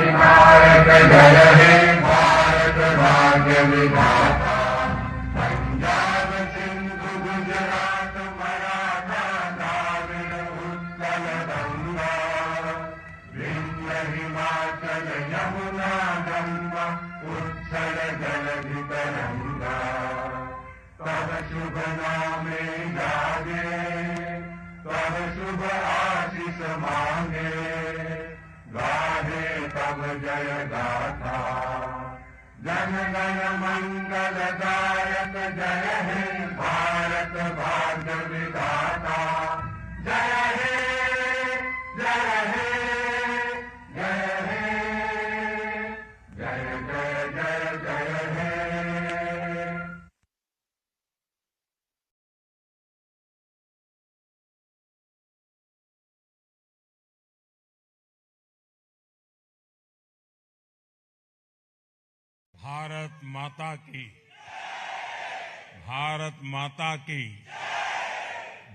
अधिनायक जय हे भारत भाग्य विधाता। पंजाब सिंधु गुजरात मराठा द्राविड़ उत्कल गंगा, विंध्य हिमाचल यमुना गंगा उत्कल जलधि तरंगा। तब शुभ नामे जागे, तब शुभ आशीष मांगे, गाहे तब जय गाथा। जन गण मंगल दायक जय हे भारत भाग्य विधाता। जय हे जय हे जय हे जय जय जय जय हे। भारत माता की, भारत माता की,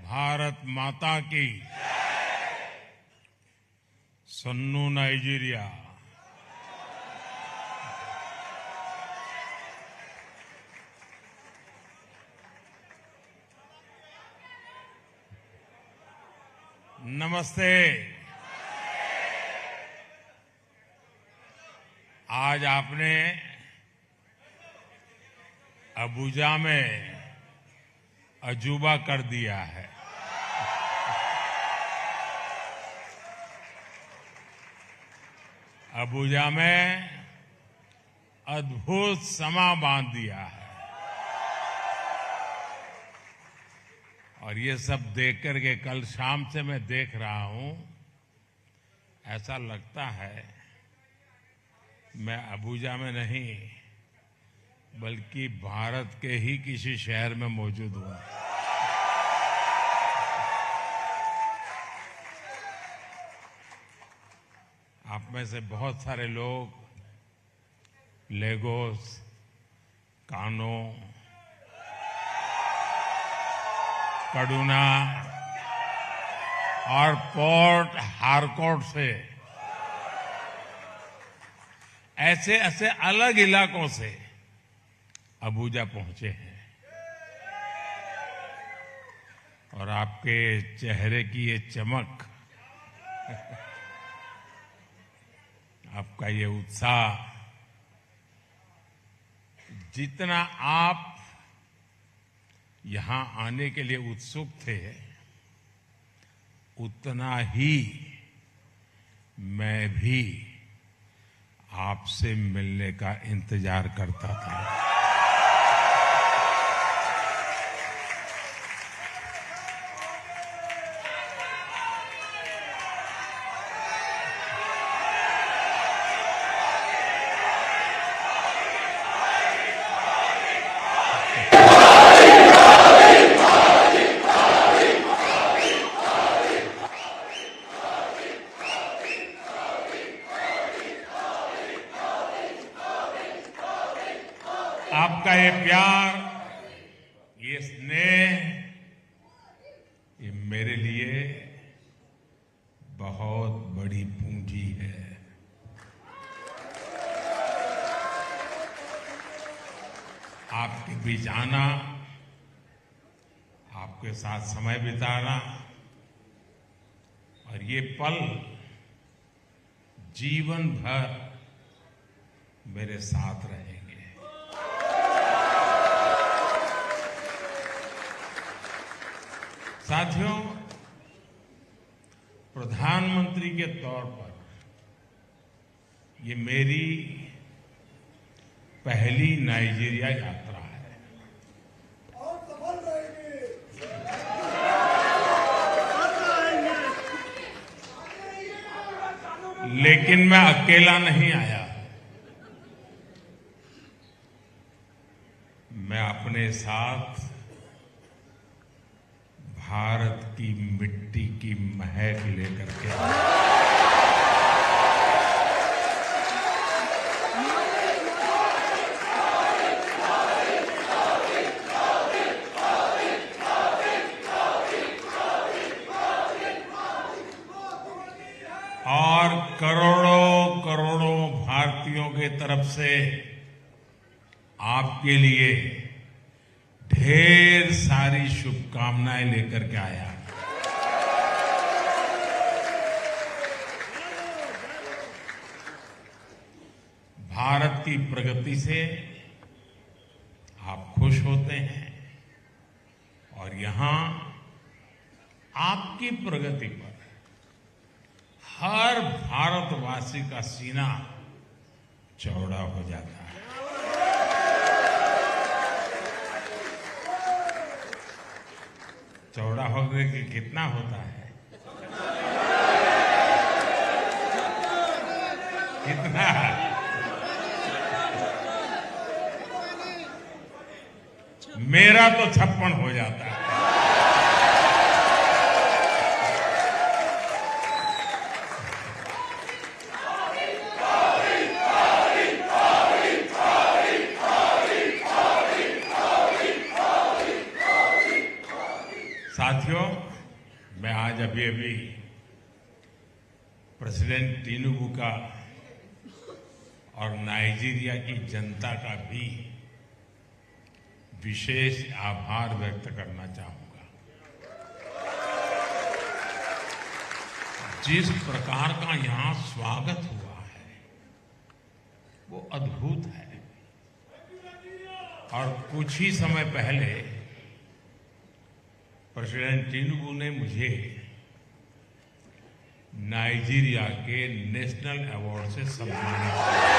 भारत माता की। सन्नू नाइजीरिया। नमस्ते। आज आपने अबुजा में अजूबा कर दिया है। अबुजा में अद्भुत समा बांध दिया है। और ये सब देख करके कल शाम से मैं देख रहा हूं, ऐसा लगता है मैं अबुजा में नहीं बल्कि भारत के ही किसी शहर में मौजूद हूं। आप में से बहुत सारे लोग लेगोस, कानो, कड़ूना और पोर्ट हारकोट से, ऐसे ऐसे अलग इलाकों से अबुजा पहुंचे हैं। और आपके चेहरे की ये चमक, आपका ये उत्साह, जितना आप यहां आने के लिए उत्सुक थे, उतना ही मैं भी आपसे मिलने का इंतजार करता था। आपका ये प्यार, ये स्नेह, ये मेरे लिए बहुत बड़ी पूंजी है। आपके बीच आना, आपके साथ समय बिताना और ये पल जीवन भर मेरे साथ रहेंगे। साथियों, प्रधानमंत्री के तौर पर ये मेरी पहली नाइजीरिया यात्रा है। और सफल रहेगी। लेकिन मैं अकेला नहीं आया। मैं अपने साथ भारत की मिट्टी की महक लेकर के आया। और करोड़ों करोड़ों के तरफ से आपके लिए ढेर सारी शुभकामनाएं लेकर के आया। भारत की प्रगति से आप खुश होते हैं और यहां आपकी प्रगति पर हर भारतवासी का सीना चौड़ा हो जाता है। चौड़ा होने के कितना होता है? कितना? मेरा तो 56 हो जाता है। साथियों, मैं आज अभी प्रेसिडेंट टिनुबू का और नाइजीरिया की जनता का भी विशेष आभार व्यक्त करना चाहूंगा। जिस प्रकार का यहां स्वागत हुआ है वो अद्भुत है। और कुछ ही समय पहले प्रेसिडेंट टिनुबू ने मुझे नाइजीरिया के नेशनल अवार्ड से सम्मानित किया।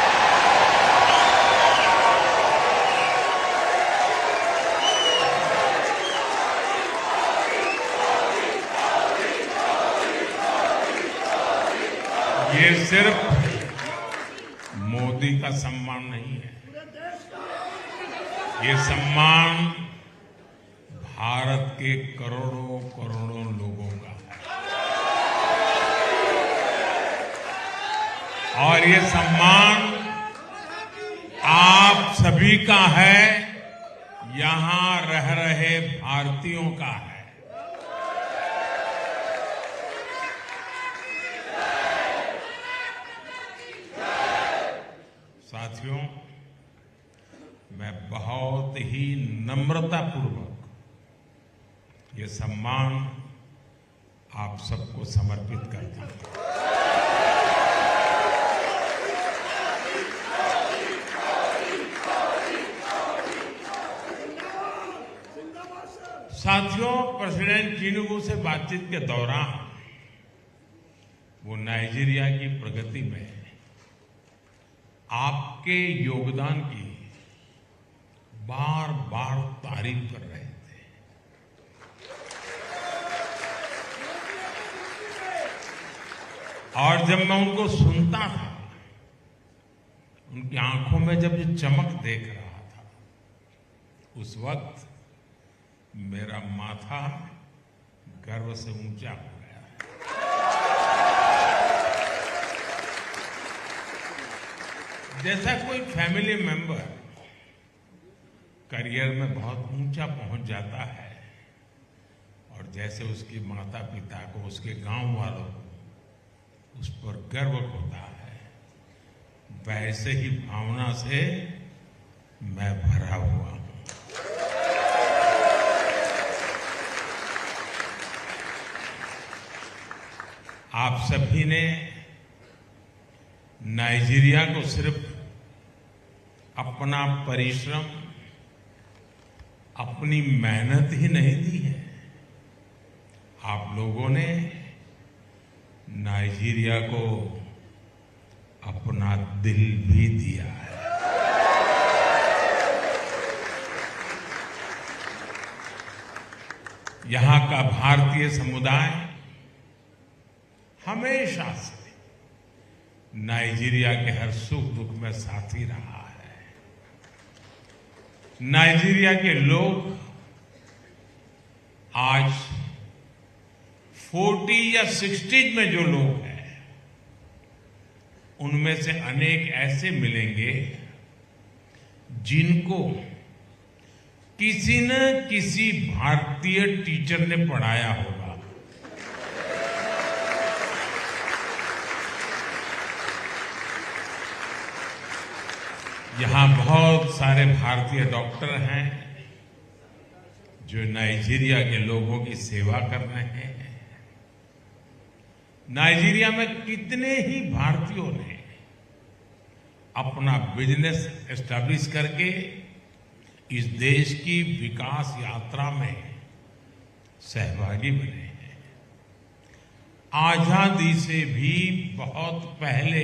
ये सिर्फ मोदी का सम्मान नहीं है, ये सम्मान भारत के करोड़ों करोड़ों लोगों का है और ये सम्मान आप सभी का है, यहां रह रहे भारतीयों का है। साथियों, मैं बहुत ही नम्रतापूर्वक ये सम्मान आप सबको समर्पित करता हूं। साथियों, प्रेसिडेंट टिनुबू से बातचीत के दौरान वो नाइजीरिया की प्रगति में आपके योगदान की बार बार तारीफ कर रहे थे। और जब मैं उनको सुनता था, उनकी आंखों में जब ये चमक देख रहा था, उस वक्त मेरा माथा गर्व से ऊंचा हो गया। जैसा कोई फैमिली मेंबर करियर में बहुत ऊंचा पहुंच जाता है और जैसे उसके माता पिता को, उसके गांव वालों को उस पर गर्व होता है, वैसे ही भावना से मैं भरा हुआ हूं। आप सभी ने नाइजीरिया को सिर्फ अपना परिश्रम, अपनी मेहनत ही नहीं दी है, आप लोगों ने नाइजीरिया को अपना दिल भी दिया है। यहां का भारतीय समुदाय हमेशा से नाइजीरिया के हर सुख दुख में साथी रहा है। नाइजीरिया के लोग आज 40 या 60 में जो लोग हैं, उनमें से अनेक ऐसे मिलेंगे जिनको किसी न किसी भारतीय टीचर ने पढ़ाया होगा। यहां बहुत सारे भारतीय डॉक्टर हैं जो नाइजीरिया के लोगों की सेवा कर रहे हैं। नाइजीरिया में कितने ही भारतीयों ने अपना बिजनेस एस्टैब्लिश करके इस देश की विकास यात्रा में सहभागी बने हैं। आजादी से भी बहुत पहले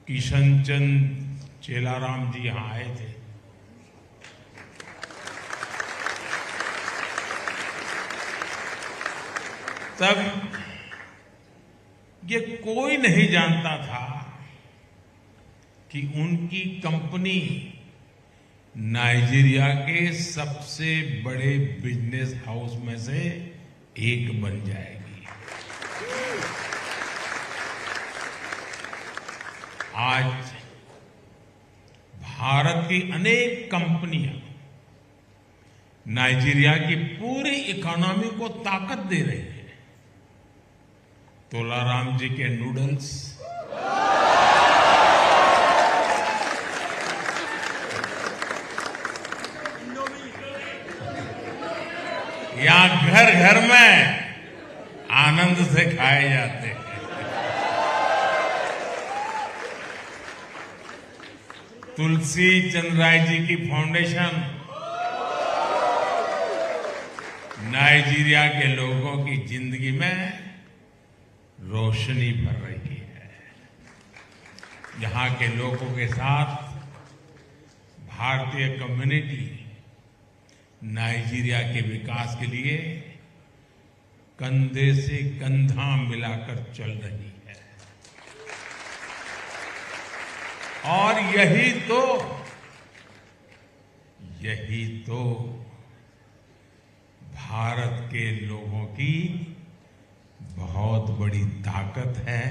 किशन चंद चेलाराम जी यहां आए थे। तब ये कोई नहीं जानता था कि उनकी कंपनी नाइजीरिया के सबसे बड़े बिजनेस हाउस में से एक बन जाएगी। आज भारत की अनेक कंपनियां नाइजीरिया की पूरी इकोनॉमी को ताकत दे रही है। तोलाराम जी के नूडल्स, यहां घर घर में आनंद से खाए जाते हैं। तुलसी चंद राय जी की फाउंडेशन नाइजीरिया के लोगों की जिंदगी में रोशनी भर रही है। यहां के लोगों के साथ भारतीय कम्युनिटी नाइजीरिया के विकास के लिए कंधे से कंधा मिलाकर चल रही है। और यही तो भारत के लोगों की बहुत बड़ी ताकत है,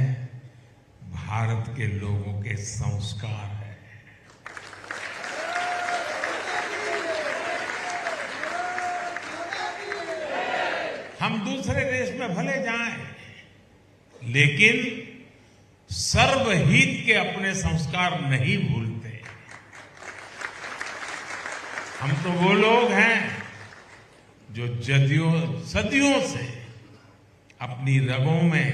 भारत के लोगों के संस्कार है। हम दूसरे देश में भले जाएं, लेकिन सर्वहित के अपने संस्कार नहीं भूलते। हम तो वो लोग हैं जो सदियों से अपनी रगों में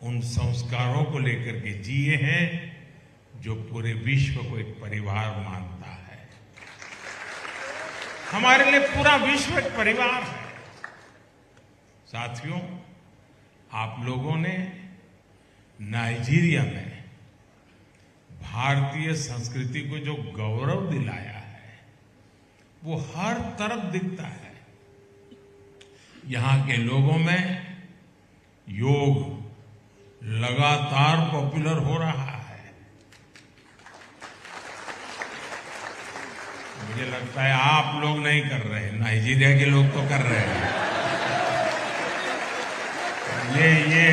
उन संस्कारों को लेकर के जिए हैं जो पूरे विश्व को एक परिवार मानता है। हमारे लिए पूरा विश्व एक परिवार है। साथियों, आप लोगों ने नाइजीरिया में भारतीय संस्कृति को जो गौरव दिलाया है वो हर तरफ दिखता है। यहां के लोगों में योग लगातार पॉपुलर हो रहा है। मुझे लगता है आप लोग नहीं कर रहे, नाइजीरिया के लोग तो कर रहे हैं। ये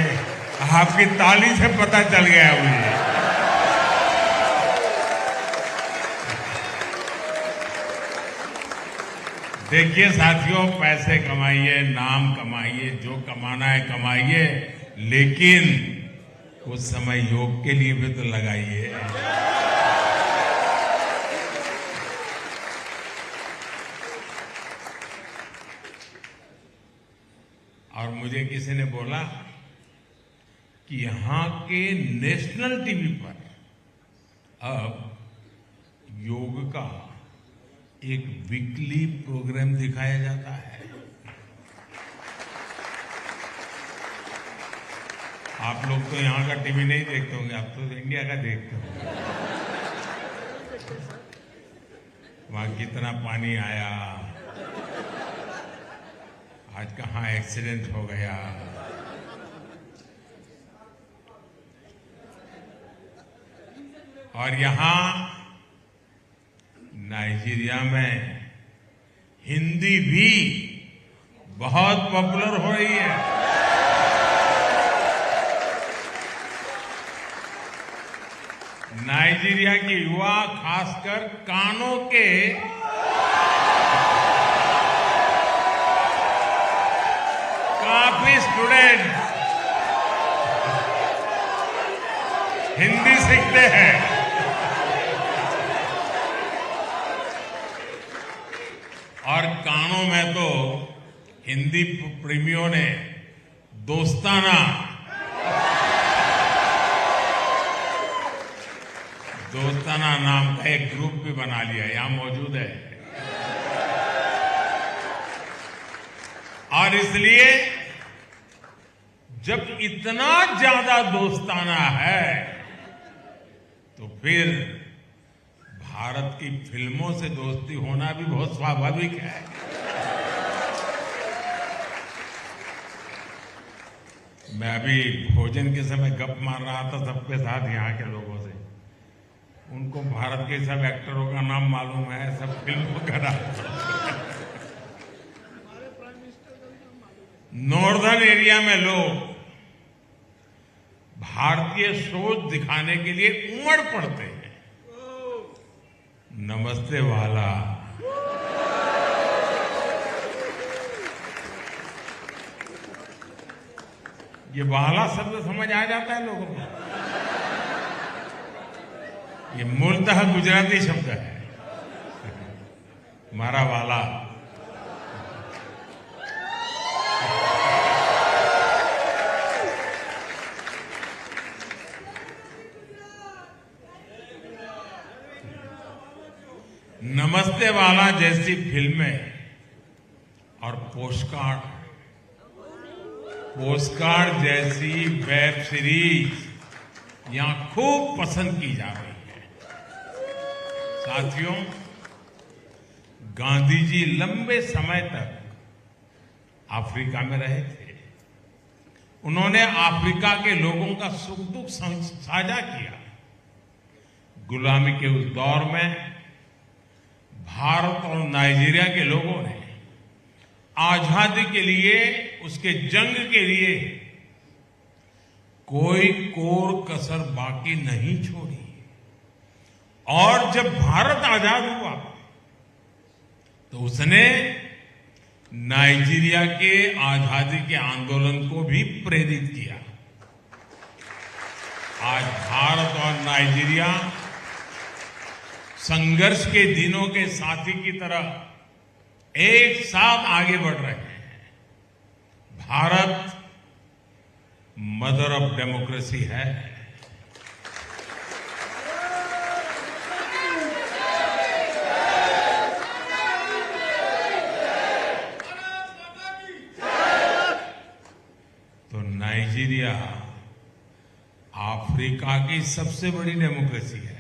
आपकी ताली से पता चल गया मुझे। देखिए साथियों, पैसे कमाइए, नाम कमाइए, जो कमाना है कमाइए, लेकिन कुछ समय योग के लिए भी तो लगाइए। और मुझे किसी ने बोला कि यहां के नेशनल टीवी पर अब योग का एक वीकली प्रोग्राम दिखाया जाता है। आप लोग तो यहां का टीवी नहीं देखते होंगे, आप तो इंडिया का देखते होंगे। वहां कितना पानी आया, आज कहां एक्सीडेंट हो गया, और यहां नाइजीरिया में हिंदी भी बहुत पॉपुलर हो रही है। नाइजीरिया के युवा, खासकर कानों के काफी स्टूडेंट हिंदी सीखते हैं। और कानों में तो हिंदी प्रेमियों ने दोस्ताना नाम का एक ग्रुप भी बना लिया, यहां मौजूद है। और इसलिए जब इतना ज्यादा दोस्ताना है तो फिर भारत की फिल्मों से दोस्ती होना भी बहुत स्वाभाविक है। मैं अभी भोजन के समय गप मार रहा था सबके साथ, यहाँ के लोगों से। उनको भारत के सब एक्टरों का नाम मालूम है, सब फिल्मों का नाम। नॉर्दर्न एरिया में लोग भारतीय सोच दिखाने के लिए उमड़ पड़ते हैं। नमस्ते वाला, ये वाला शब्द समझ आ जाता है लोगों को। ये मूलतः गुजराती शब्द है, मारा वाला। नमस्ते वाला जैसी फिल्में और पोस्टकार्ड जैसी वेब सीरीज यहां खूब पसंद की जा रही है। साथियों, गांधी जी लंबे समय तक अफ्रीका में रहे थे। उन्होंने अफ्रीका के लोगों का सुख दुख साझा किया। गुलामी के उस दौर में भारत और नाइजीरिया के लोगों ने आजादी के लिए, उसके जंग के लिए कोई कोर कसर बाकी नहीं छोड़ी। और जब भारत आजाद हुआ तो उसने नाइजीरिया के आजादी के आंदोलन को भी प्रेरित किया। आज भारत और नाइजीरिया संघर्ष के दिनों के साथी की तरह एक साथ आगे बढ़ रहे हैं। भारत मदर ऑफ डेमोक्रेसी है। तो नाइजीरिया अफ्रीका की सबसे बड़ी डेमोक्रेसी है।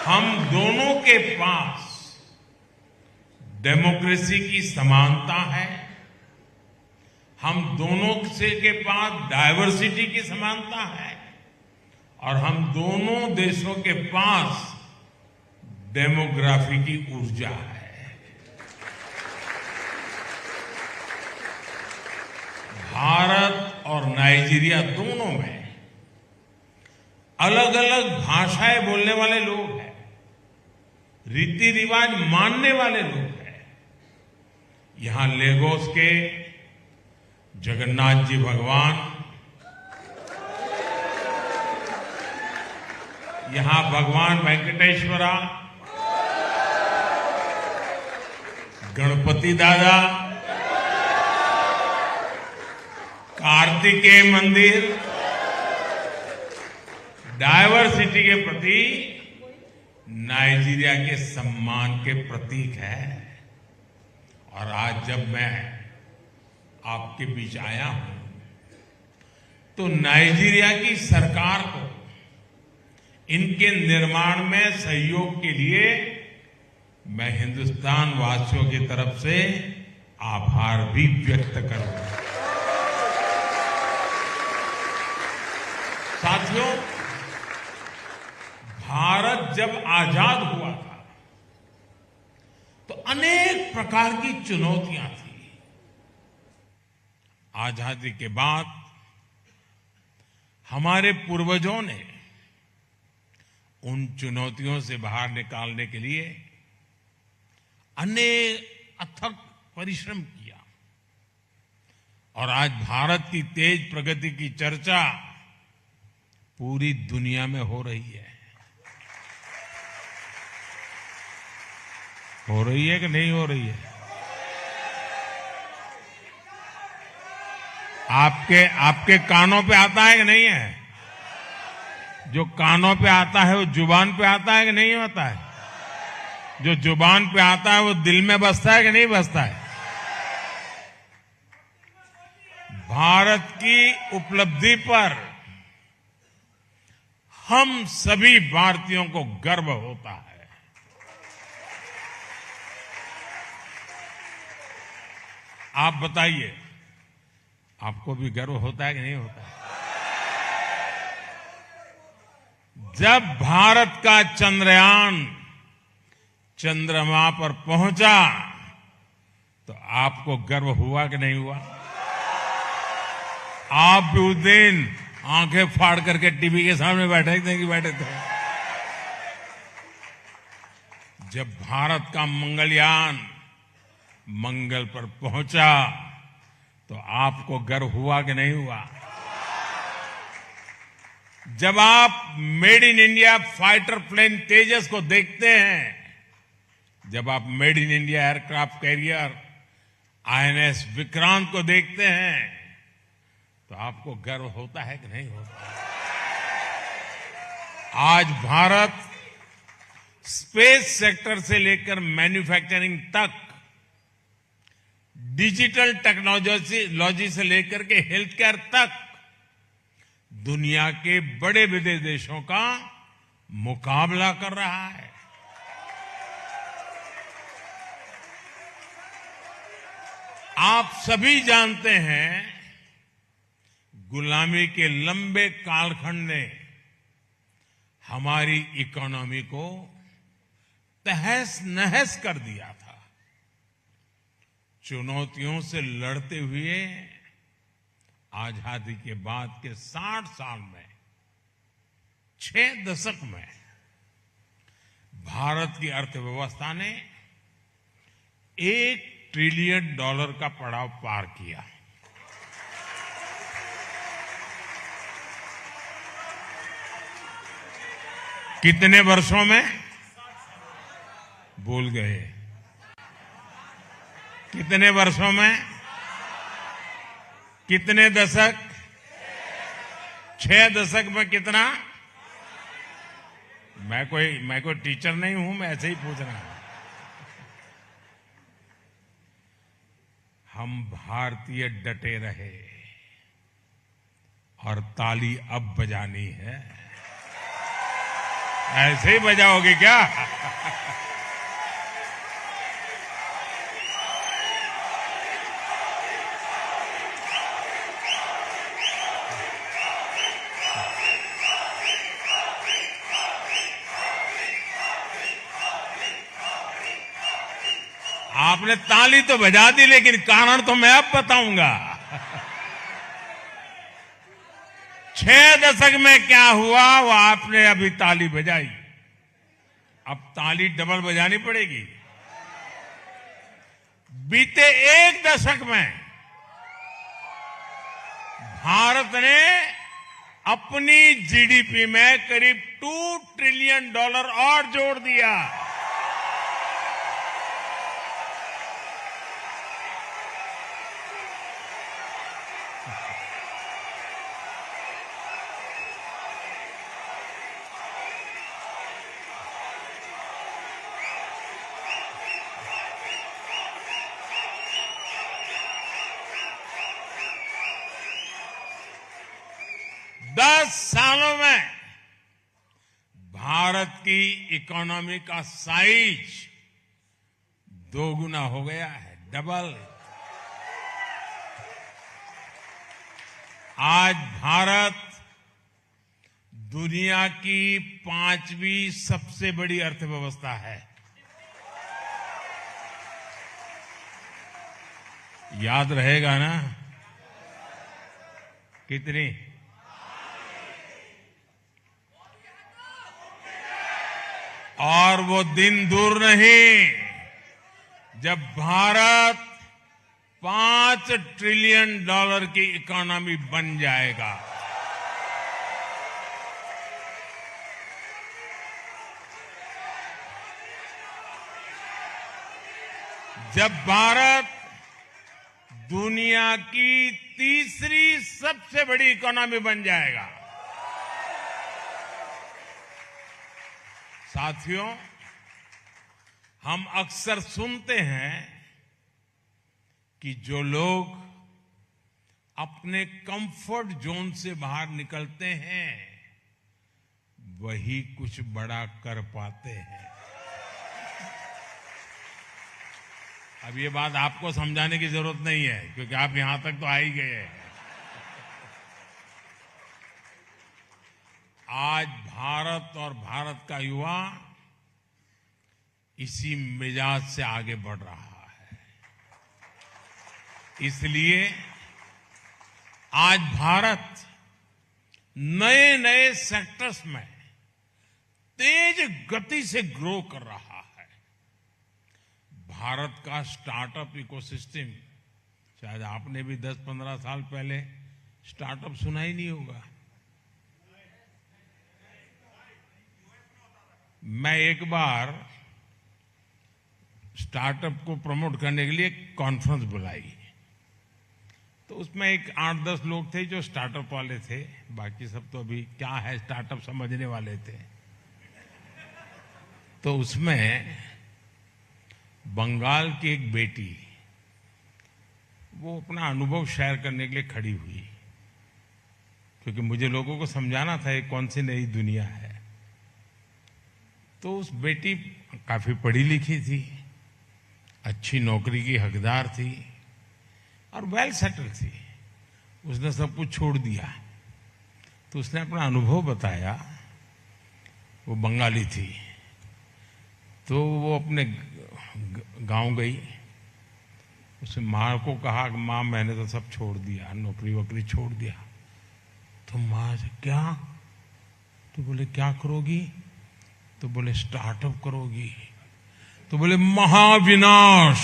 हम दोनों के पास डेमोक्रेसी की समानता है, हम दोनों के पास डायवर्सिटी की समानता है, और हम दोनों देशों के पास डेमोग्राफी की ऊर्जा है। भारत और नाइजीरिया दोनों में अलग अलग भाषाएं बोलने वाले लोग हैं, रीति रिवाज मानने वाले लोग हैं। यहां लेगोस के जगन्नाथ जी भगवान, यहां भगवान वेंकटेश्वरा, गणपति दादा, कार्तिकेय मंदिर डायवर्सिटी के प्रति नाइजीरिया के सम्मान के प्रतीक है। और आज जब मैं आपके बीच आया हूं तो नाइजीरिया की सरकार को इनके निर्माण में सहयोग के लिए मैं हिंदुस्तान वासियों की तरफ से आभार भी व्यक्त करूंगा। साथियों, भारत जब आजाद हुआ था तो अनेक प्रकार की चुनौतियां थी। आजादी के बाद हमारे पूर्वजों ने उन चुनौतियों से बाहर निकालने के लिए अनेक अथक परिश्रम किया और आज भारत की तेज प्रगति की चर्चा पूरी दुनिया में हो रही है। हो रही है कि नहीं हो रही है? आपके कानों पे आता है कि नहीं है? जो कानों पे आता है वो जुबान पे आता है कि नहीं आता है? जो जुबान पे आता है वो दिल में बसता है कि नहीं बसता है? भारत की उपलब्धि पर हम सभी भारतीयों को गर्व होता है। आप बताइए, आपको भी गर्व होता है कि नहीं होता है? जब भारत का चंद्रयान चंद्रमा पर पहुंचा तो आपको गर्व हुआ कि नहीं हुआ? आप भी उस दिन आंखें फाड़ करके टीवी के सामने बैठे थे कि बैठे थे? जब भारत का मंगलयान मंगल पर पहुंचा तो आपको गर्व हुआ कि नहीं हुआ? जब आप made in India fighter plane Tejas को देखते हैं, जब आप made in India aircraft carrier INS Vikrant को देखते हैं तो आपको गर्व होता है कि नहीं होता? आज भारत स्पेस सेक्टर से लेकर मैन्युफैक्चरिंग तक, डिजिटल टेक्नोलॉजी से लेकर के हेल्थ केयर तक दुनिया के बड़े बड़े देशों का मुकाबला कर रहा है। आप सभी जानते हैं, गुलामी के लंबे कालखंड ने हमारी इकोनॉमी को तहस नहस कर दिया था। चुनौतियों से लड़ते हुए आजादी के बाद के 60 साल में, 6 दशक में भारत की अर्थव्यवस्था ने $1 ट्रिलियन का पड़ाव पार किया। कितने वर्षों में? भूल गए। कितने वर्षों में? कितने दशक? 6 दशक में कितना? मैं कोई टीचर नहीं हूं, मैं ऐसे ही पूछ रहा हूं। हम भारतीय डटे रहे और ताली अब बजानी है। ऐसे ही बजाओगे क्या? आपने ताली तो बजा दी, लेकिन कारण तो मैं अब बताऊंगा। 6 दशक में क्या हुआ वो आपने अभी ताली बजाई, अब ताली डबल बजानी पड़ेगी। बीते 1 दशक में भारत ने अपनी जीडीपी में करीब $2 ट्रिलियन और जोड़ दिया। दस सालों में भारत की इकोनॉमी का साइज 2 गुना हो गया है, डबल। आज भारत दुनिया की 5वीं सबसे बड़ी अर्थव्यवस्था है। याद रहेगा ना? कितनी? और वो दिन दूर नहीं जब भारत $5 ट्रिलियन की इकोनॉमी बन जाएगा। जब भारत दुनिया की तीसरी सबसे बड़ी इकोनॉमी बन जाएगा। साथियों, हम अक्सर सुनते हैं कि जो लोग अपने कंफर्ट जोन से बाहर निकलते हैं वही कुछ बड़ा कर पाते हैं। अब ये बात आपको समझाने की जरूरत नहीं है क्योंकि आप यहां तक तो आ ही गए हैं। आज भारत और भारत का युवा इसी मिजाज से आगे बढ़ रहा है। इसलिए आज भारत नए नए सेक्टर्स में तेज गति से ग्रो कर रहा है। भारत का स्टार्टअप इकोसिस्टम, शायद आपने भी 10-15 साल पहले स्टार्टअप सुना ही नहीं होगा। मैं एक बार स्टार्टअप को प्रमोट करने के लिए एक कॉन्फ्रेंस बुलाई, तो उसमें एक 8-10 लोग थे जो स्टार्टअप वाले थे, बाकी सब तो अभी क्या है स्टार्टअप समझने वाले थे। तो उसमें बंगाल की एक बेटी, वो अपना अनुभव शेयर करने के लिए खड़ी हुई, क्योंकि मुझे लोगों को समझाना था ये कौन सी नई दुनिया है। तो उस बेटी काफी पढ़ी लिखी थी, अच्छी नौकरी की हकदार थी और वेल सेटल थी। उसने सब कुछ छोड़ दिया। तो उसने अपना अनुभव बताया। वो बंगाली थी। तो वो अपने गांव गई। उसने माँ को कहा कि माँ मैंने तो सब छोड़ दिया, नौकरी वोकरी छोड़ दिया। तो माँ से क्या? तो बोले क्या करोगी? तो बोले स्टार्टअप करोगी। तो बोले महाविनाश।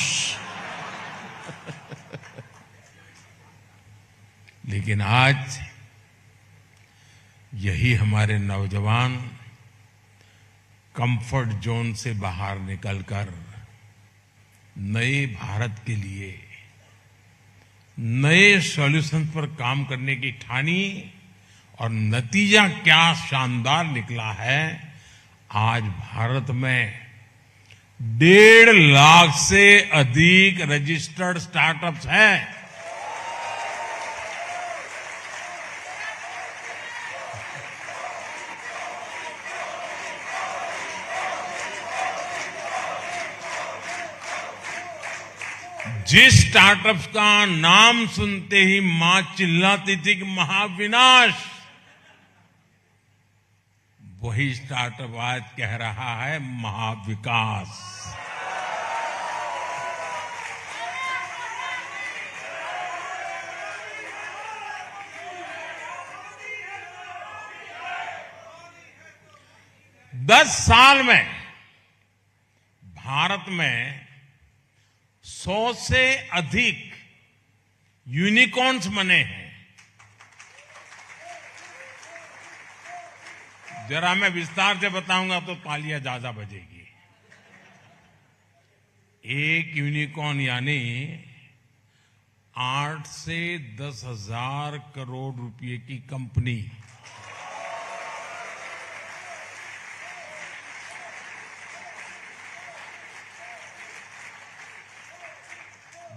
लेकिन आज यही हमारे नौजवान कंफर्ट जोन से बाहर निकलकर नए भारत के लिए नए सॉल्यूशन पर काम करने की ठानी और नतीजा क्या शानदार निकला है। आज भारत में 1.5 लाख से अधिक रजिस्टर्ड स्टार्टअप्स हैं। जिस स्टार्टअप्स का नाम सुनते ही मां चिल्लाती थी कि महाविनाश, वही स्टार्टअप आज कह रहा है महाविकास। दस साल में भारत में 100 से अधिक यूनिकॉर्न्स बने हैं। जरा मैं विस्तार से बताऊंगा तो तालियां ज्यादा बजेगी। एक यूनिकॉर्न यानी 8 से 10,000 करोड़ रुपए की कंपनी।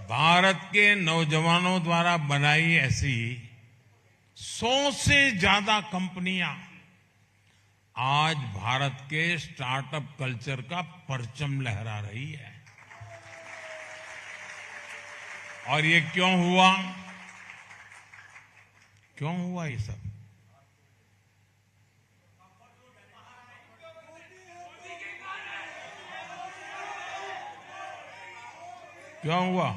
भारत के नौजवानों द्वारा बनाई ऐसी 100 से ज्यादा कंपनियां आज भारत के स्टार्टअप कल्चर का परचम लहरा रही है। और ये क्यों हुआ? क्यों हुआ ये सब? क्यों हुआ?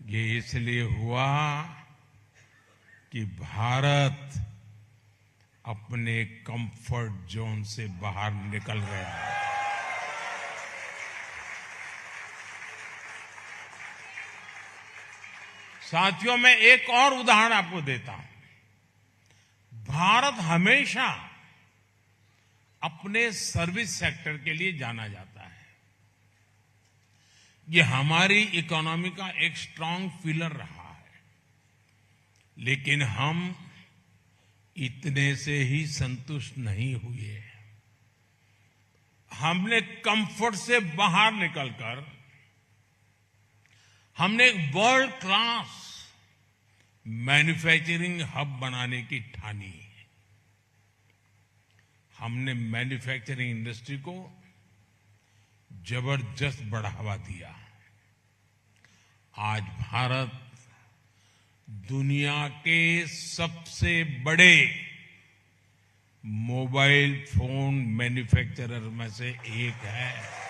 ये इसलिए हुआ कि भारत अपने कंफर्ट जोन से बाहर निकल गया है। साथियों, मैं एक और उदाहरण आपको देता हूं। भारत हमेशा अपने सर्विस सेक्टर के लिए जाना जाता है। ये हमारी इकोनॉमी का एक स्ट्रांग पिलर रहा है। लेकिन हम इतने से ही संतुष्ट नहीं हुए। हमने कंफर्ट से बाहर निकलकर हमने एक वर्ल्ड क्लास मैन्युफैक्चरिंग हब बनाने की ठानी। हमने मैन्युफैक्चरिंग इंडस्ट्री को जबरदस्त बढ़ावा दिया। आज भारत दुनिया के सबसे बड़े मोबाइल फोन मैन्युफैक्चरर में से एक है।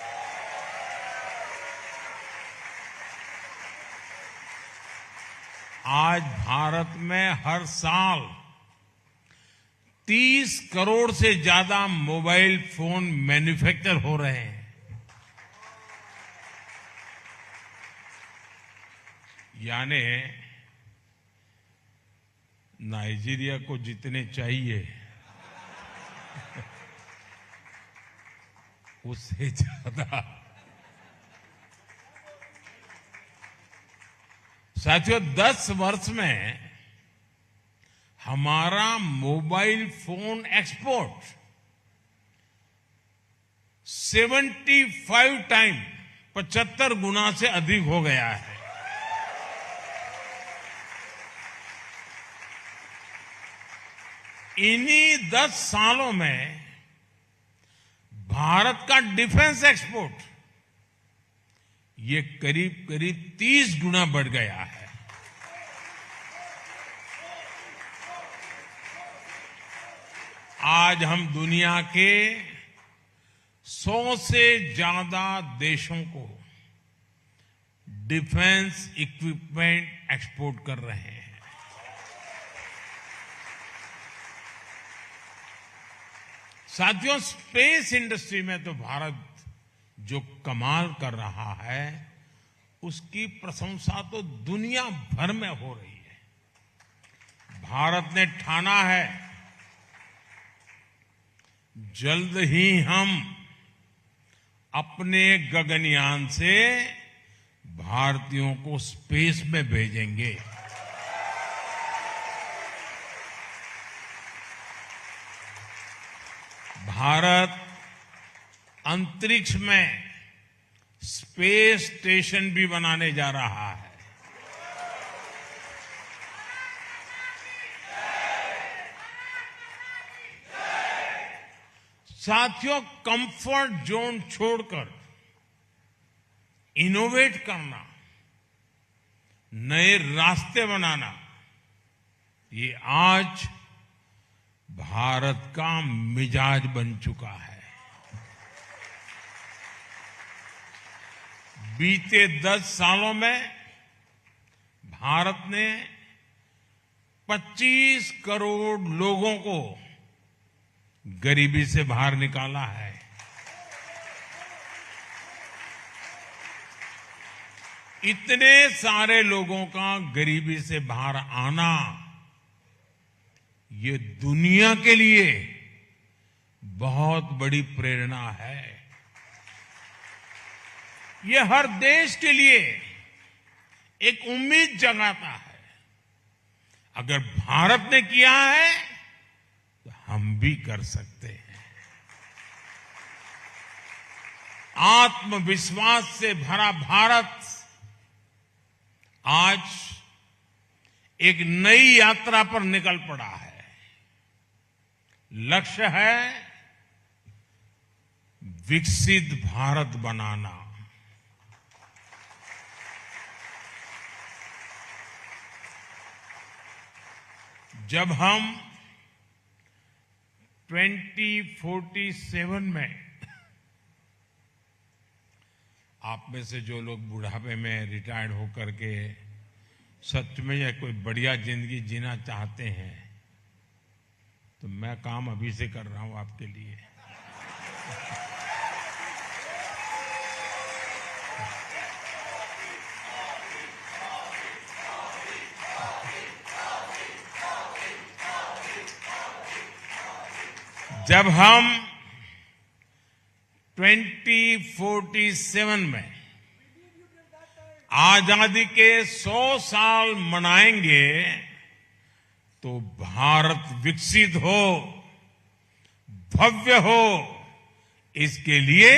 आज भारत में हर साल 30 करोड़ से ज्यादा मोबाइल फोन मैन्युफैक्चर हो रहे हैं। यानी नाइजीरिया को जितने चाहिए उससे ज्यादा। साथियों, 10 वर्ष में हमारा मोबाइल फोन एक्सपोर्ट 75 टाइम 75 गुना से अधिक हो गया है। इन्हीं 10 सालों में भारत का डिफेंस एक्सपोर्ट ये करीब करीब 30 गुना बढ़ गया है। आज हम दुनिया के 100 से ज्यादा देशों को डिफेंस इक्विपमेंट एक्सपोर्ट कर रहे हैं। साथियों, स्पेस इंडस्ट्री में तो भारत जो कमाल कर रहा है उसकी प्रशंसा तो दुनिया भर में हो रही है। भारत ने ठाना है जल्द ही हम अपने गगनयान से भारतीयों को स्पेस में भेजेंगे। भारत अंतरिक्ष में स्पेस स्टेशन भी बनाने जा रहा है। साथियों, कंफर्ट जोन छोड़कर इनोवेट करना, नए रास्ते बनाना, ये आज भारत का मिजाज बन चुका है। बीते 10 सालों में भारत ने 25 करोड़ लोगों को गरीबी से बाहर निकाला है। इतने सारे लोगों का गरीबी से बाहर आना ये दुनिया के लिए बहुत बड़ी प्रेरणा है। ये हर देश के लिए एक उम्मीद जगाता है। अगर भारत ने किया है तो हम भी कर सकते हैं। आत्मविश्वास से भरा भारत आज एक नई यात्रा पर निकल पड़ा है। लक्ष्य है विकसित भारत बनाना। जब हम 2047 में, आप में से जो लोग बुढ़ापे में रिटायर्ड होकर के सच में या कोई बढ़िया जिंदगी जीना चाहते हैं तो मैं काम अभी से कर रहा हूं आपके लिए। जब हम 2047 में आजादी के 100 साल मनाएंगे तो भारत विकसित हो, भव्य हो, इसके लिए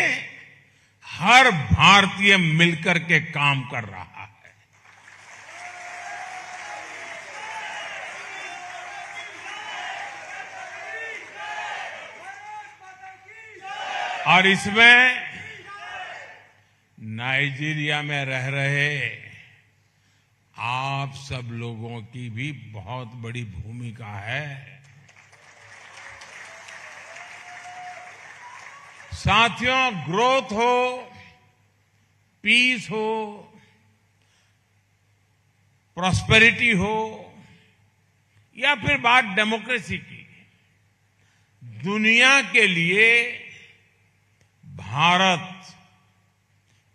हर भारतीय मिलकर के काम कर रहा है। और इसमें नाइजीरिया में रह रहे आप सब लोगों की भी बहुत बड़ी भूमिका है। साथियों, ग्रोथ हो, पीस हो, प्रॉस्पेरिटी हो या फिर बात डेमोक्रेसी की, दुनिया के लिए भारत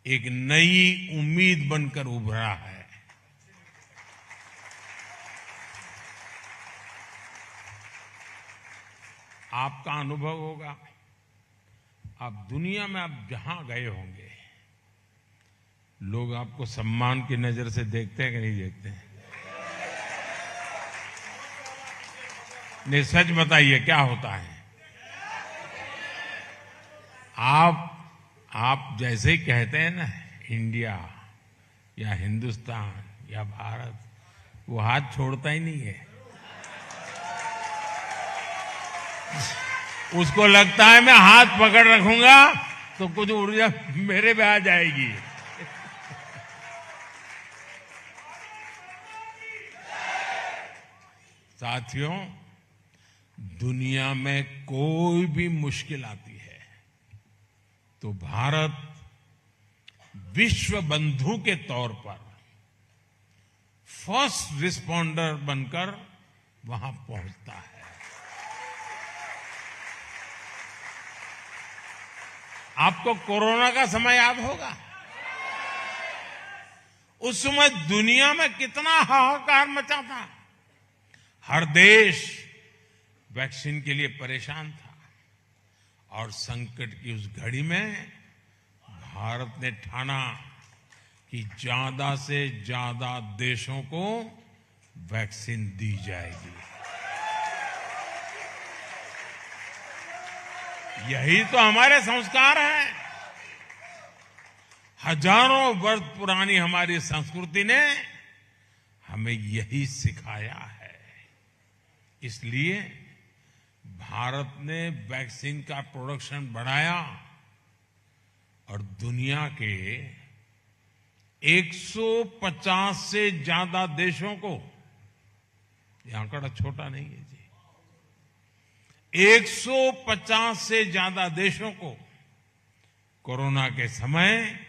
एक नई उम्मीद बनकर उभरा है। आपका अनुभव होगा, आप दुनिया में आप जहां गए होंगे, लोग आपको सम्मान की नजर से देखते हैं कि नहीं देखते हैं? नहीं, सच बताइए क्या होता है? आप जैसे ही कहते हैं ना इंडिया या हिंदुस्तान या भारत, वो हाथ छोड़ता ही नहीं है। उसको लगता है मैं हाथ पकड़ रखूंगा तो कुछ ऊर्जा मेरे में आ जाएगी। साथियों, दुनिया में कोई भी मुश्किल आती है तो भारत विश्व बंधु के तौर पर फर्स्ट रिस्पॉन्डर बनकर वहां पहुंचता है। आपको कोरोना का समय याद होगा, उस समय दुनिया में कितना हाहाकार मचा था। हर देश वैक्सीन के लिए परेशान था और संकट की उस घड़ी में भारत ने ठाना कि ज्यादा से ज्यादा देशों को वैक्सीन दी जाएगी। यही तो हमारे संस्कार हैं। हजारों वर्ष पुरानी हमारी संस्कृति ने हमें यही सिखाया है। इसलिए भारत ने वैक्सीन का प्रोडक्शन बढ़ाया और दुनिया के 150 से ज्यादा देशों को, यह आंकड़ा छोटा नहीं है जी, 150 से ज्यादा देशों को कोरोना के समय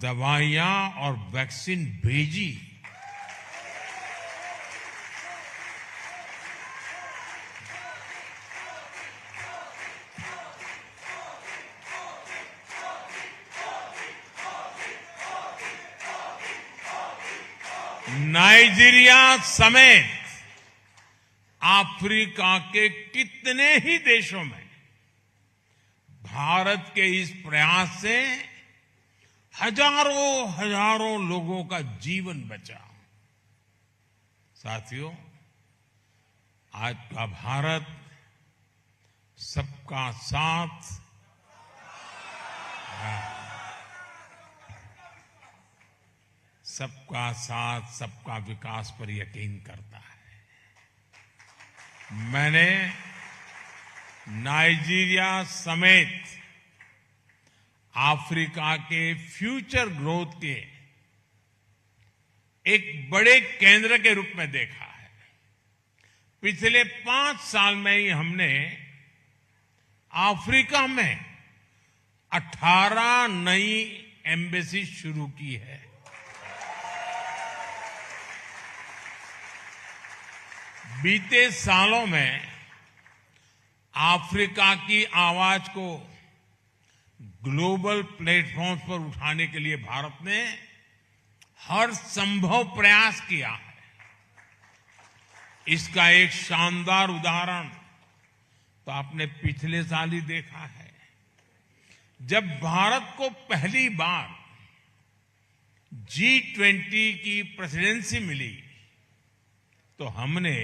दवाइयां और वैक्सीन भेजी। नाइजीरिया समेत अफ्रीका के कितने ही देशों में भारत के इस प्रयास से हजारों लोगों का जीवन बचा। साथियों, आज का भारत सबका साथ, सबका साथ, सबका विकास पर यकीन करता है। मैंने नाइजीरिया समेत अफ्रीका के फ्यूचर ग्रोथ के एक बड़े केंद्र के रूप में देखा है। पिछले 5 साल में ही हमने अफ्रीका में 18 नई एम्बेसी शुरू की है। बीते सालों में अफ्रीका की आवाज को ग्लोबल प्लेटफॉर्म्स पर उठाने के लिए भारत ने हर संभव प्रयास किया है। इसका एक शानदार उदाहरण तो आपने पिछले साल ही देखा है, जब भारत को पहली बार G20 की प्रेसिडेंसी मिली तो हमने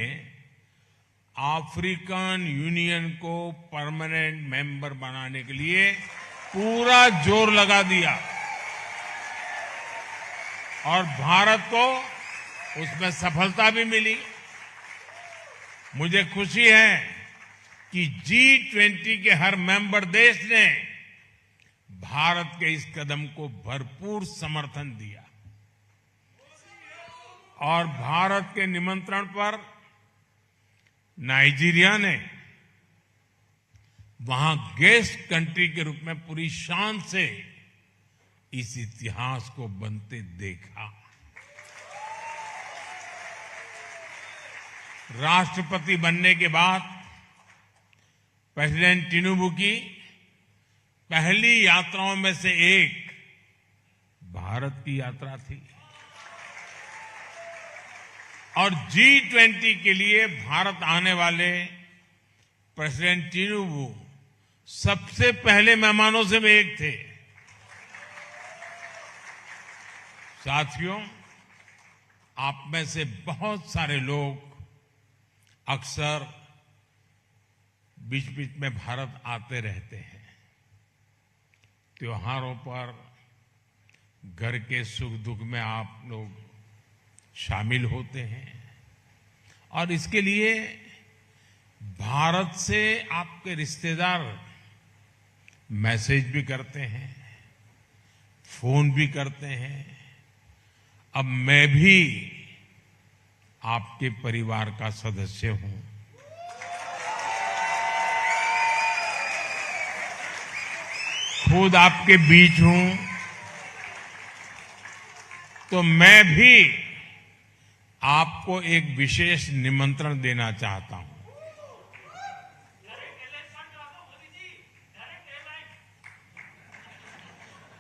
अफ्रीकन यूनियन को परमानेंट मेंबर बनाने के लिए पूरा जोर लगा दिया और भारत को उसमें सफलता भी मिली। मुझे खुशी है कि G20 के हर मेंबर देश ने भारत के इस कदम को भरपूर समर्थन दिया और भारत के निमंत्रण पर नाइजीरिया ने वहां गेस्ट कंट्री के रूप में पूरी शान से इस इतिहास को बनते देखा। राष्ट्रपति बनने के बाद प्रेसिडेंट टिनुबू की पहली यात्राओं में से एक भारत की यात्रा थी और G20 के लिए भारत आने वाले प्रेसिडेंट टिनुबू सबसे पहले मेहमानों से भी एक थे। साथियों, आप में से बहुत सारे लोग अक्सर बीच बीच में भारत आते रहते हैं। त्योहारों पर घर के सुख दुख में आप लोग शामिल होते हैं और इसके लिए भारत से आपके रिश्तेदार मैसेज भी करते हैं, फोन भी करते हैं। अब मैं भी आपके परिवार का सदस्य हूं। खुद आपके बीच हूं तो मैं भी आपको एक विशेष निमंत्रण देना चाहता हूं।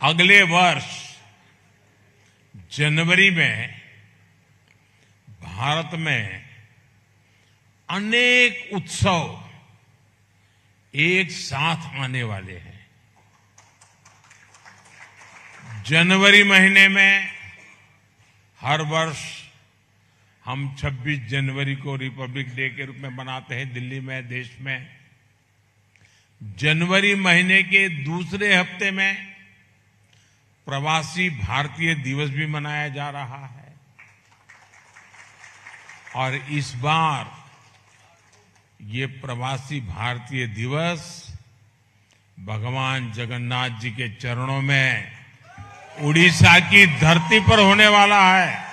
अगले वर्ष जनवरी में भारत में अनेक उत्सव एक साथ आने वाले हैं। जनवरी महीने में हर वर्ष हम 26 जनवरी को रिपब्लिक डे के रूप में मनाते हैं दिल्ली में, देश में। जनवरी महीने के दूसरे हफ्ते में प्रवासी भारतीय दिवस भी मनाया जा रहा है और इस बार ये प्रवासी भारतीय दिवस भगवान जगन्नाथ जी के चरणों में उड़ीसा की धरती पर होने वाला है।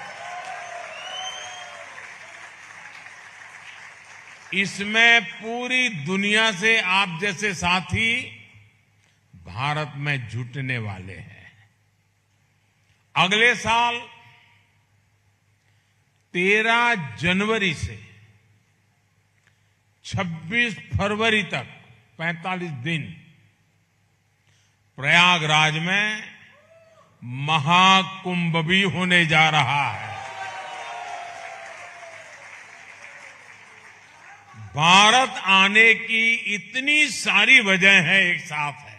इसमें पूरी दुनिया से आप जैसे साथी भारत में जुटने वाले हैं। अगले साल 13 जनवरी से 26 फरवरी तक 45 दिन प्रयागराज में महाकुंभ भी होने जा रहा है। भारत आने की इतनी सारी वजह है, एक साथ है।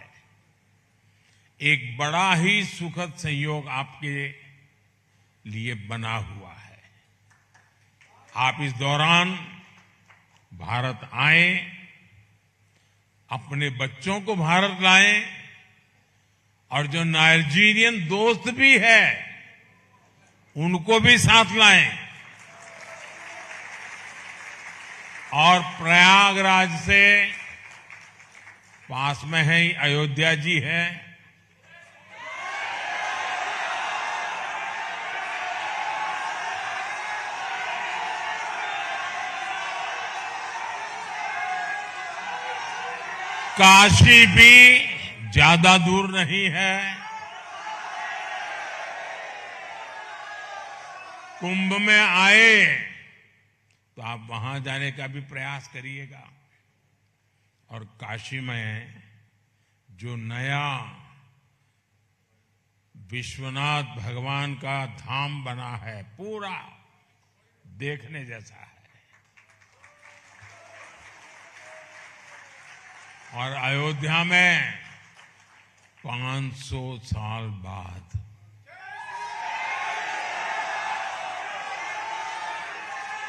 एक बड़ा ही सुखद संयोग आपके लिए बना हुआ है। आप इस दौरान भारत आए, अपने बच्चों को भारत लाएं और जो नाइजीरियन दोस्त भी है उनको भी साथ लाएं और प्रयागराज से पास में है अयोध्या जी है, काशी भी ज्यादा दूर नहीं है। कुंभ में आए तो आप वहां जाने का भी प्रयास करिएगा और काशी में जो नया विश्वनाथ भगवान का धाम बना है, पूरा देखने जैसा है। और अयोध्या में 500 साल बाद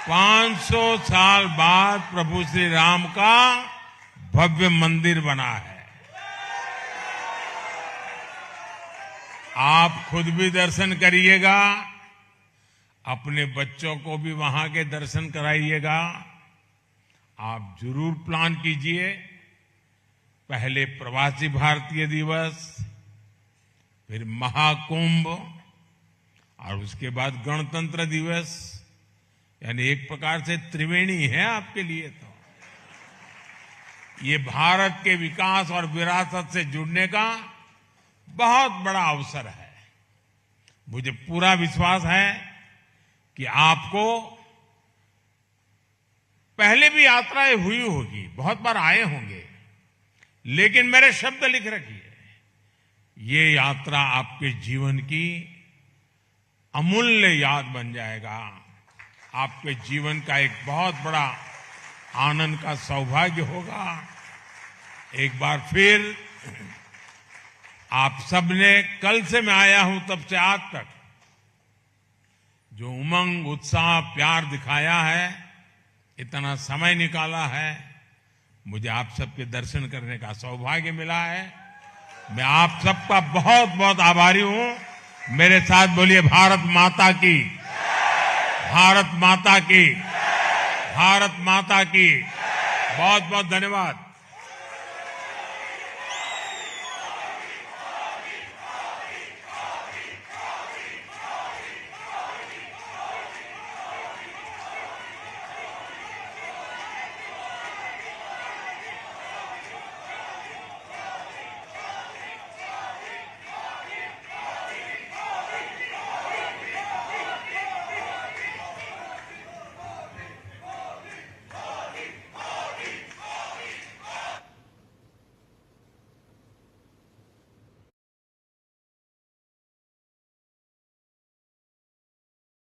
500 साल बाद प्रभु श्री राम का भव्य मंदिर बना है। आप खुद भी दर्शन करिएगा, अपने बच्चों को भी वहां के दर्शन कराइएगा। आप जरूर प्लान कीजिए, पहले प्रवासी भारतीय दिवस, फिर महाकुंभ और उसके बाद गणतंत्र दिवस, यानी एक प्रकार से त्रिवेणी है आपके लिए। तो ये भारत के विकास और विरासत से जुड़ने का बहुत बड़ा अवसर है। मुझे पूरा विश्वास है कि आपको पहले भी यात्राएं हुई होगी, बहुत बार आए होंगे, लेकिन मेरे शब्द लिख रखिए, ये यात्रा आपके जीवन की अमूल्य याद बन जाएगा। आपके जीवन का एक बहुत बड़ा आनंद का सौभाग्य होगा। एक बार फिर आप सबने, कल से मैं आया हूं तब से आज तक जो उमंग, उत्साह, प्यार दिखाया है, इतना समय निकाला है, मुझे आप सबके दर्शन करने का सौभाग्य मिला है। मैं आप सबका बहुत बहुत आभारी हूं। मेरे साथ बोलिए भारत माता की, भारत माता की, भारत माता की। बहुत बहुत धन्यवाद।